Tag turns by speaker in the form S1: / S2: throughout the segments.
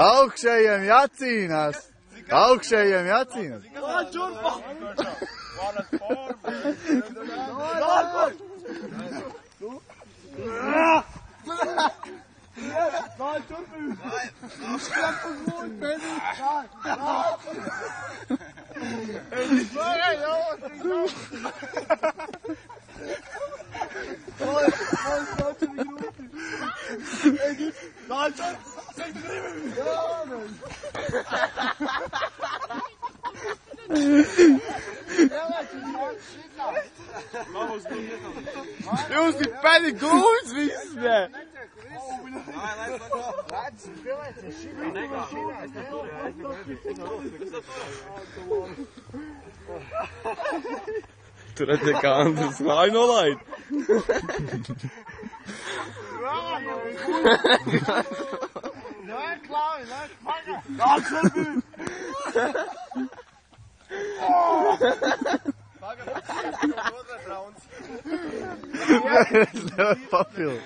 S1: Augšējiem jacīnās! Augšējiem jacīnās! Jūs ir pēdi gūs viss, ne?
S2: Tu redzi, kā Andris māju nolaid.
S1: Papildu.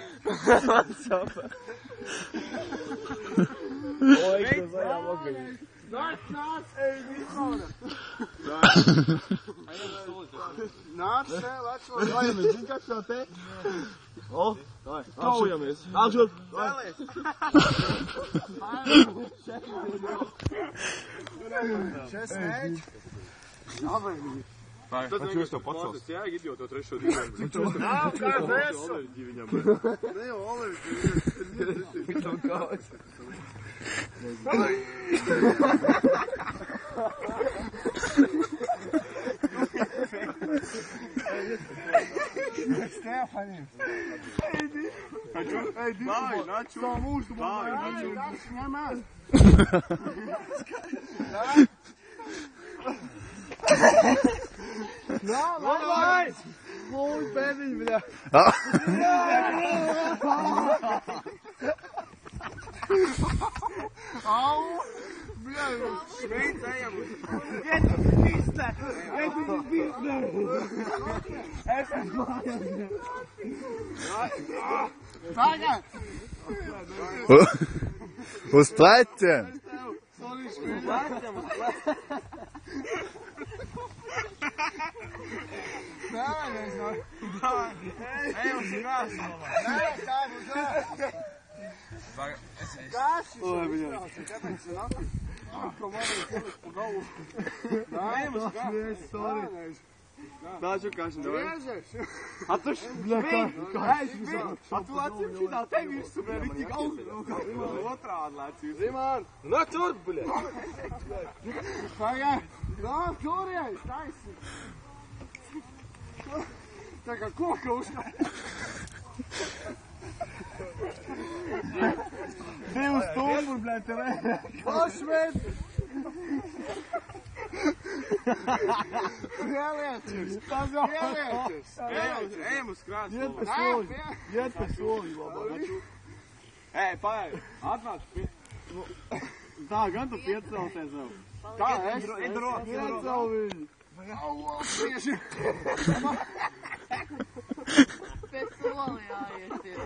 S3: Nāc, lēčo, dajamies, zin, kā šo te? O, daj, kaujamies. Nāc, šo, vēlies. Šes mēģi. Avainīgi.
S2: Tad jūs to pacels. Jā, jau to trešo divu.
S3: Nav, kā vēsu.
S2: Ne jau Olevi.
S3: Viņam kāds. Stefanim. Ej, daj, naču. Savu mūžu, daj, naču. Ņemās. Давай! Ой, бедный, бля. Ау! Бля, швейцаем. Это пизда. Это пизда. Это Пага!
S1: Uz pleciem!
S3: Ej, uz gasu! Nē, tā būs gāsi! Oi, bļā! Kāpēc se nāc? Komandai cilvēks pa galvu. Nē, uz gāsi! Dažu kašņu, davai. Griežeš! A tu bļā, kā? A tu atsimšītā te visu, bļā, viņi tik augstu. Otrādi lēcīs. Zimān! Nā, tur, bļā! Pagā! Nā, kurjais, taisi! Tā kā koka uzkāt. Divus stūmur, bļā, te vē. Pašvērt! Pieliečies! Pieliečies! Ejam uz krāsu. Iet pa soli, labā. Ej, paēj, atnāc pie... Tā, gan tu piecelties vēl. Kā, es piecel viņu. Au, prieši!
S4: Pēc soli jāiet ir.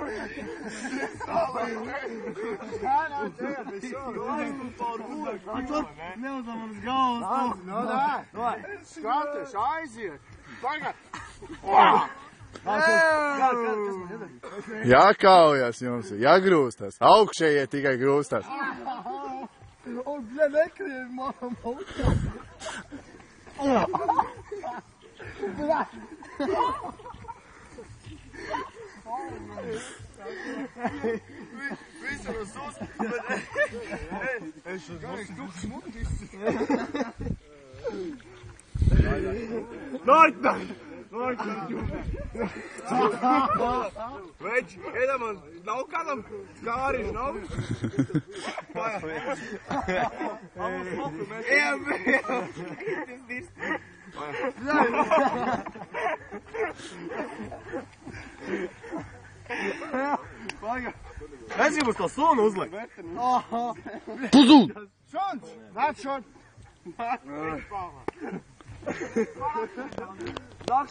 S3: Kā nāc, ejat, pēc soli. Neuzam uz galvas. No, nē. Skaties, aiziet. Pagad.
S1: Jākaujas jums, jāgrūstas. Augšējie tikai grūstas.
S3: O, bļa, nekrievi manam augstā. Bļa. Visur uz uz, bet... Es uz tukšs mutis. Noit! Veči, ejam, nav kādam skāriņš, nav? Ejam, es jums to sunu uzliku.
S1: Puzūd!
S3: Šons! Nāc šon! Nāc,